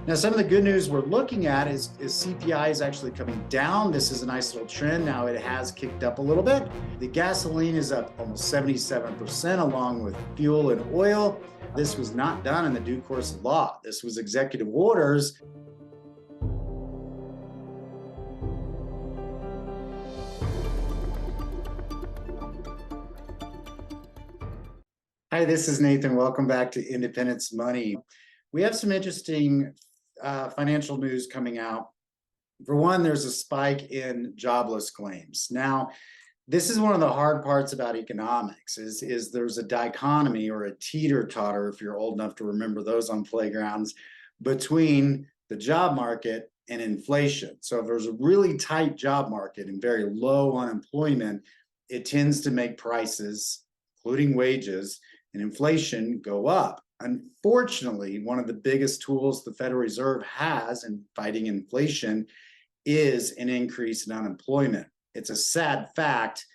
Now, some of the good news we're looking at is CPI is actually coming down. This is a nice little trend. Now it has kicked up a little bit. The gasoline is up almost 77% along with fuel and oil. This was not done in the due course of law. This was executive orders. Hi, this is Nathan. Welcome back to Independence Money. We have some interesting financial news coming out. For one, there's a spike in jobless claims. Now, this is one of the hard parts about economics is there's a dichotomy or a teeter-totter, if you're old enough to remember those on playgrounds, between the job market and inflation. So if there's a really tight job market and very low unemployment, it tends to make prices, including wages and inflation, go up. Unfortunately, one of the biggest tools the Federal Reserve has in fighting inflation is an increase in unemployment. It's a sad fact,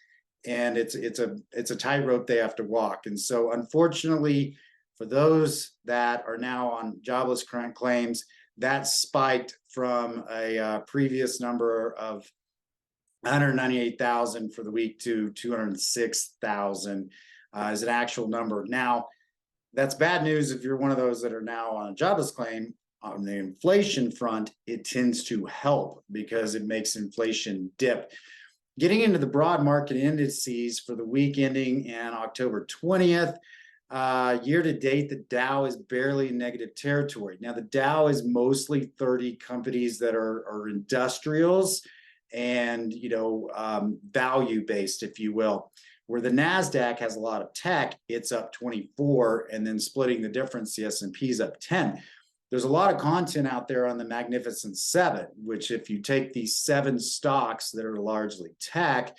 and it's a tightrope they have to walk. And so, unfortunately, for those that are now on jobless current claims, that spiked from a previous number of 198,000 for the week to 206,000 as an actual number. Now, that's bad news if you're one of those that are now on a jobless claim. On the inflation front, it tends to help because it makes inflation dip. Getting into the broad market indices for the week ending on October 20th, year to date, the Dow is barely in negative territory. Now, the Dow is mostly 30 companies that are industrials and value based, if you will. Where the NASDAQ has a lot of tech, it's up 24, and then splitting the difference, the S&P is up 10. There's a lot of content out there on the Magnificent Seven, which if you take these 7 stocks that are largely tech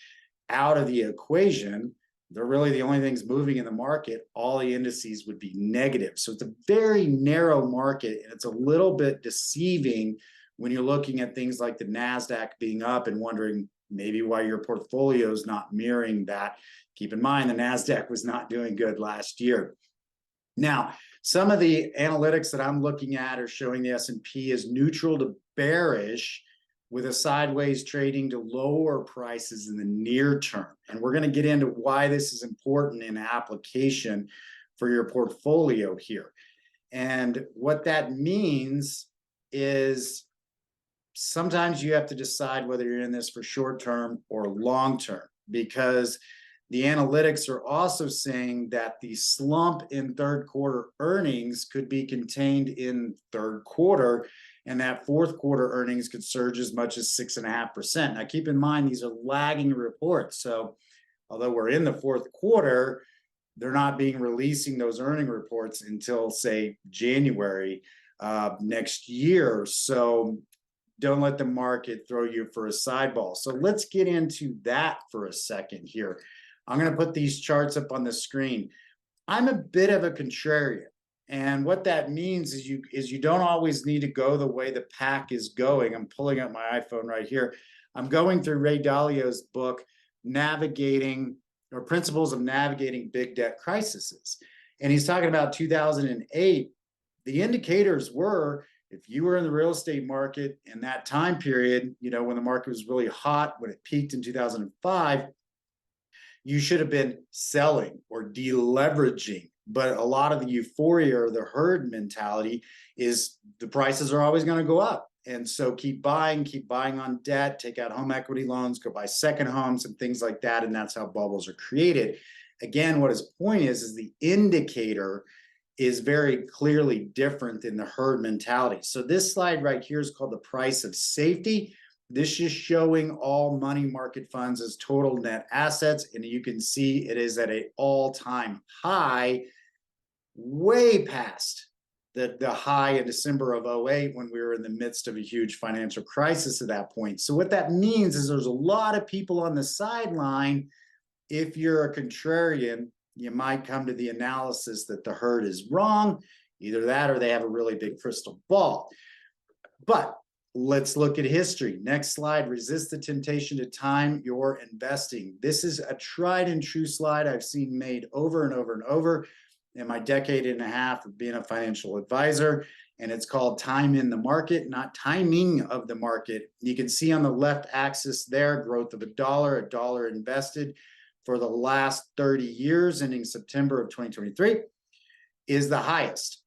out of the equation, they're really the only things moving in the market. All the indices would be negative. So it's a very narrow market, and it's a little bit deceiving when you're looking at things like the NASDAQ being up and wondering maybe why your portfolio is not mirroring that. Keep in mind, the NASDAQ was not doing good last year. Now, some of the analytics that I'm looking at are showing the S&P is neutral to bearish with a sideways trading to lower prices in the near term. And we're going to get into why this is important in application for your portfolio here. And what that means is sometimes you have to decide whether you're in this for short term or long term, because the analytics are also saying that the slump in third quarter earnings could be contained in third quarter, and that fourth quarter earnings could surge as much as 6.5%. Now, keep in mind, these are lagging reports. So although we're in the fourth quarter, they're not releasing those earning reports until, say, January next year. So don't let the market throw you for a sideball. So let's get into that for a second here. I'm going to put these charts up on the screen. I'm a bit of a contrarian. And what that means is you don't always need to go the way the pack is going. I'm pulling up my iPhone right here. I'm going through Ray Dalio's book, Principles of Navigating Big Debt Crises. And he's talking about 2008. The indicators were, if you were in the real estate market in that time period, when the market was really hot, when it peaked in 2005, you should have been selling or deleveraging. But a lot of the euphoria or the herd mentality is the prices are always going to go up. And so keep buying on debt, take out home equity loans, go buy second homes and things like that. And that's how bubbles are created. Again, what his point is the indicator is very clearly different than the herd mentality. So this slide right here is called the price of safety. This is showing all money market funds as total net assets. And you can see it is at an all-time high, way past the high in December of 2008 when we were in the midst of a huge financial crisis at that point. So what that means is there's a lot of people on the sideline. If you're a contrarian, you might come to the analysis that the herd is wrong, either that or they have a really big crystal ball. But let's look at history. Next slide, resist the temptation to time your investing. This is a tried and true slide I've seen made over and over and over in my decade and a half of being a financial advisor. and it's called time in the market, not timing of the market. You can see on the left axis there, growth of a dollar invested for the last 30 years, ending September of 2023, is the highest.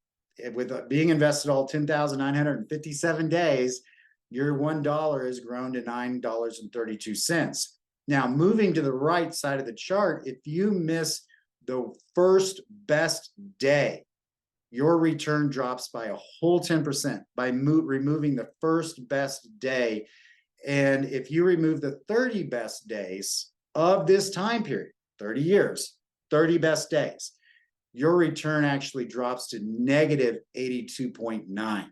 With being invested all 10,957 days, your $1 has grown to $9.32. Now, moving to the right side of the chart, if you miss the first best day, your return drops by a whole 10% by removing the first best day. And if you remove the 30 best days of this time period, 30 years, 30 best days, your return actually drops to negative 82.9.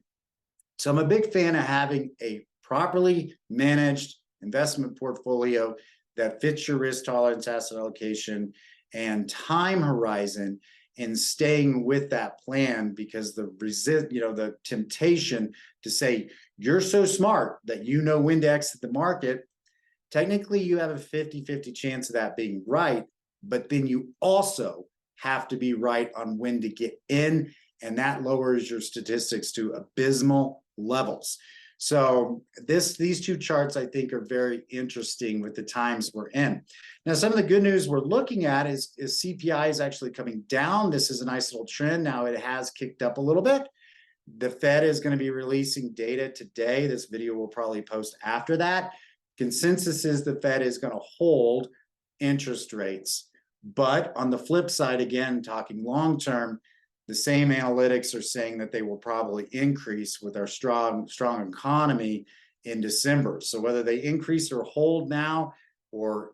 So I'm a big fan of having a properly managed investment portfolio that fits your risk tolerance, asset allocation, and time horizon, and staying with that plan, because the temptation to say you're so smart that you know when to exit the market, technically you have a 50-50 chance of that being right, but then you also have to be right on when to get in, and that lowers your statistics to abysmal levels. So these two charts, I think, are very interesting with the times we're in. Now, some of the good news we're looking at is CPI is actually coming down. This is a nice little trend. Now it has kicked up a little bit. The Fed is going to be releasing data today. This video will probably post after that. Consensus is the Fed is going to hold interest rates. But on the flip side, again, talking long term, the same analytics are saying that they will probably increase with our strong economy in December. So whether they increase or hold now or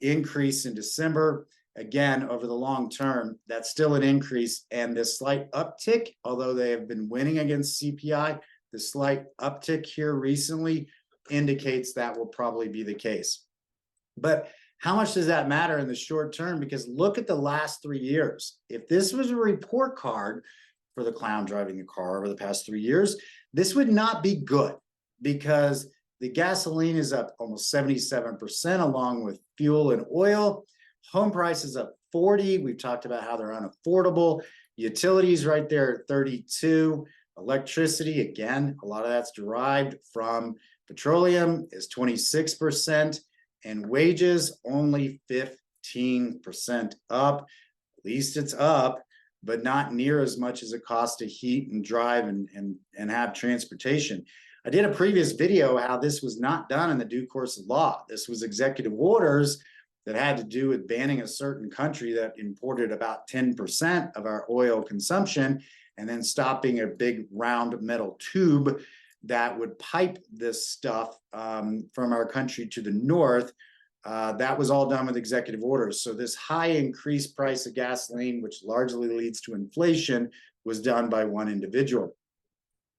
increase in December, again, over the long term, that's still an increase. And this slight uptick, although they have been winning against CPI, the slight uptick here recently indicates that will probably be the case. But how much does that matter in the short term? Because look at the last 3 years. If this was a report card for the clown driving the car over the past 3 years, this would not be good, because the gasoline is up almost 77% along with fuel and oil. Home prices up 40. We've talked about how they're unaffordable. Utilities right there at 32. Electricity, again, a lot of that's derived from petroleum, is 26%. And wages only 15% up. At least it's up, but not near as much as it costs to heat and drive and have transportation. I did a previous video how this was not done in the due course of law. This was executive orders that had to do with banning a certain country that imported about 10% of our oil consumption, and then stopping a big round metal tube that would pipe this stuff from our country to the north. That was all done with executive orders. So this high increased price of gasoline, which largely leads to inflation, was done by one individual.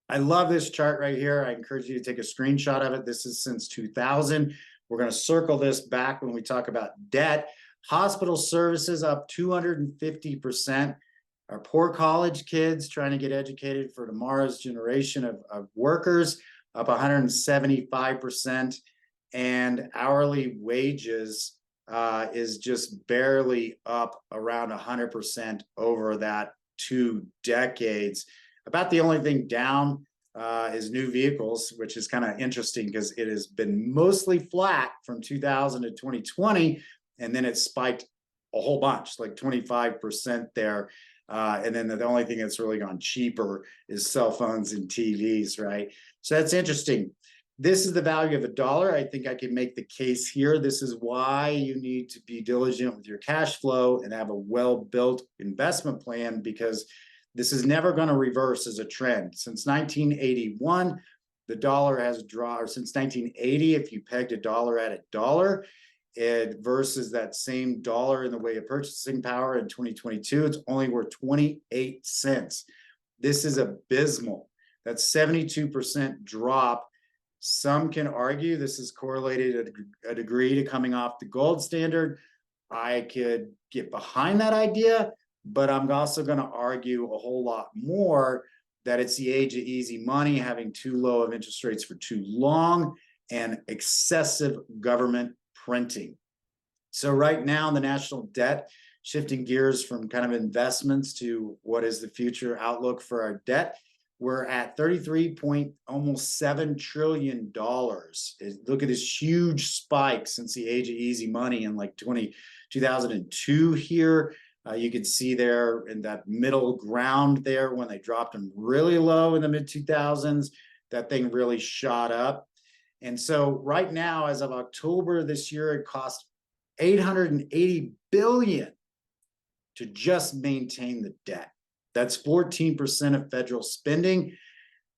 I love this chart right here. I encourage you to take a screenshot of it. This is since 2000. We're going to circle this back when we talk about debt. Hospital services up 250%. Our poor college kids trying to get educated for tomorrow's generation of workers up 175%. And hourly wages is just barely up around 100% over that 2 decades. About the only thing down is new vehicles, which is kind of interesting because it has been mostly flat from 2000 to 2020, and then it spiked a whole bunch, like 25% there. And then the only thing that's really gone cheaper is cell phones and TVs, right? So that's interesting. This is the value of $1. I think I can make the case here. This is why you need to be diligent with your cash flow and have a well-built investment plan, because this is never going to reverse as a trend. Since 1981, the dollar has dropped, or since 1980, if you pegged $1 at $1, it versus that same dollar in the way of purchasing power in 2022, it's only worth 28 cents. This is abysmal. That's 72% drop. Some can argue this is correlated a degree to coming off the gold standard. I could get behind that idea, but I'm also going to argue a whole lot more that it's the age of easy money, having too low of interest rates for too long, and excessive government printing. So right now, the national debt, shifting gears from kind of investments to what is the future outlook for our debt, we're at 33 point almost $7 trillion. Look at this huge spike since the age of easy money in like 2002 here. You can see there in that middle ground there when they dropped them really low in the mid 2000s, that thing really shot up. And so right now, as of October this year, it cost $880 billion to just maintain the debt. That's 14% of federal spending.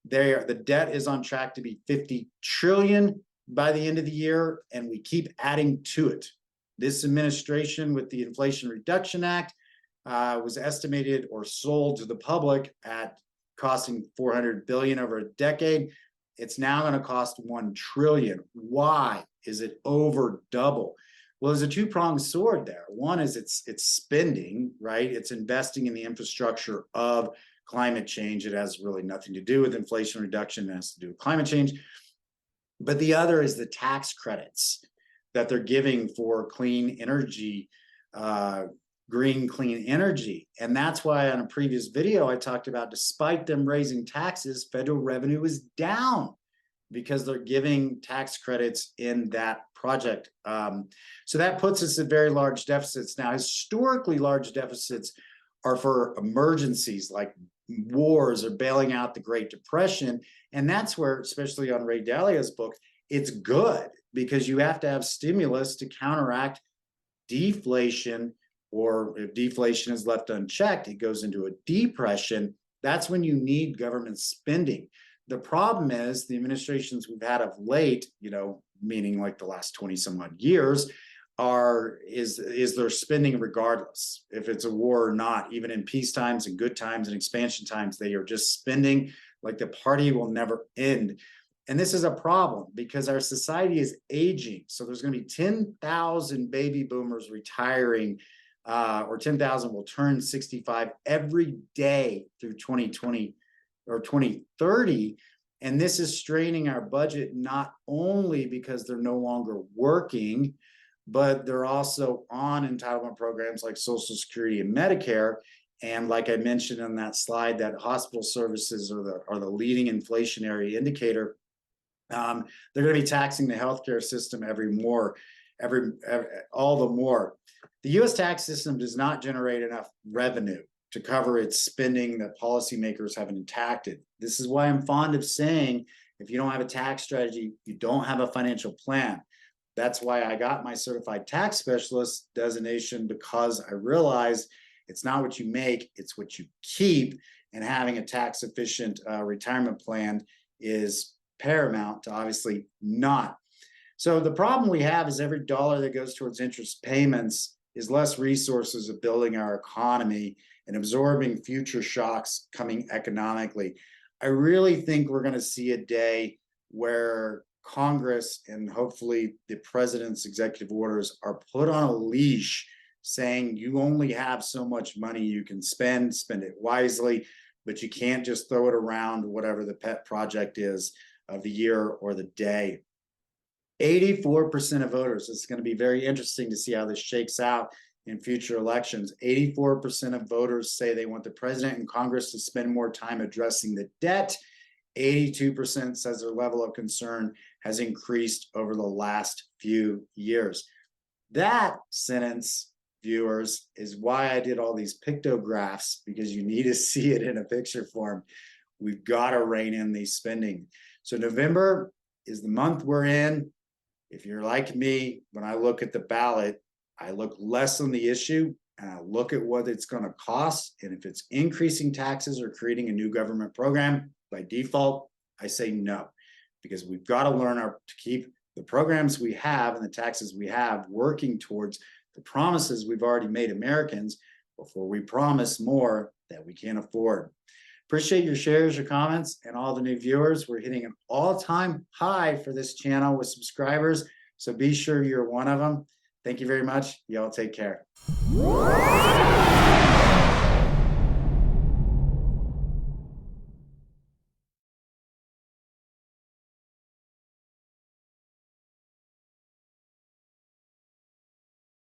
The debt is on track to be 50 trillion by the end of the year, and we keep adding to it. This administration, with the Inflation Reduction Act, was estimated or sold to the public at costing 400 billion over a decade. It's now going to cost 1 trillion. Why is it over double? Well, there's a two-pronged sword there. One is it's spending, right? It's investing in the infrastructure of climate change. It has really nothing to do with inflation reduction. It has to do with climate change. But the other is the tax credits that they're giving for clean energy, green clean energy. And that's why on a previous video, I talked about, despite them raising taxes, federal revenue is down because they're giving tax credits in that project. So that puts us at very large deficits. Now, historically large deficits are for emergencies like wars or bailing out the Great Depression. And that's where, especially on Ray Dalio's book, it's good because you have to have stimulus to counteract deflation, or if deflation is left unchecked, it goes into a depression. That's when you need government spending. The problem is the administrations we've had of late, meaning like the last 20 some odd years, is they're spending regardless if it's a war or not. Even in peace times and good times and expansion times, they are just spending like the party will never end. And this is a problem because our society is aging. So there's going to be 10,000 baby boomers retiring, or 10,000 will turn 65 every day through 2020 or 2030. And this is straining our budget, not only because they're no longer working, but they're also on entitlement programs like Social Security and Medicare. And like I mentioned on that slide, that hospital services are the leading inflationary indicator. They're going to be taxing the healthcare system all the more. The U.S. tax system does not generate enough revenue to cover its spending that policymakers haven't enacted. This is why I'm fond of saying, if you don't have a tax strategy, you don't have a financial plan. That's why I got my certified tax specialist designation, because I realized it's not what you make, it's what you keep. And having a tax efficient retirement plan is paramount to obviously not. So the problem we have is every dollar that goes towards interest payments is less resources of building our economy and absorbing future shocks coming economically. I really think we're going to see a day where Congress and hopefully the president's executive orders are put on a leash, saying you only have so much money you can spend it wisely, but you can't just throw it around whatever the pet project is of the year or the day. 84% of voters, it's going to be very interesting to see how this shakes out in future elections. 84% of voters say they want the president and Congress to spend more time addressing the debt. 82% says their level of concern has increased over the last few years. That sentence, viewers, is why I did all these pictographs, because you need to see it in a picture form. We've got to rein in these spending. So November is the month we're in. If you're like me, when I look at the ballot, I look less on the issue and I look at what it's going to cost. And if it's increasing taxes or creating a new government program, by default, I say no, because we've got to learn to keep the programs we have and the taxes we have working towards the promises we've already made Americans before we promise more that we can't afford. Appreciate your shares, your comments, and all the new viewers. We're hitting an all-time high for this channel with subscribers, so be sure you're one of them. Thank you very much. Y'all take care.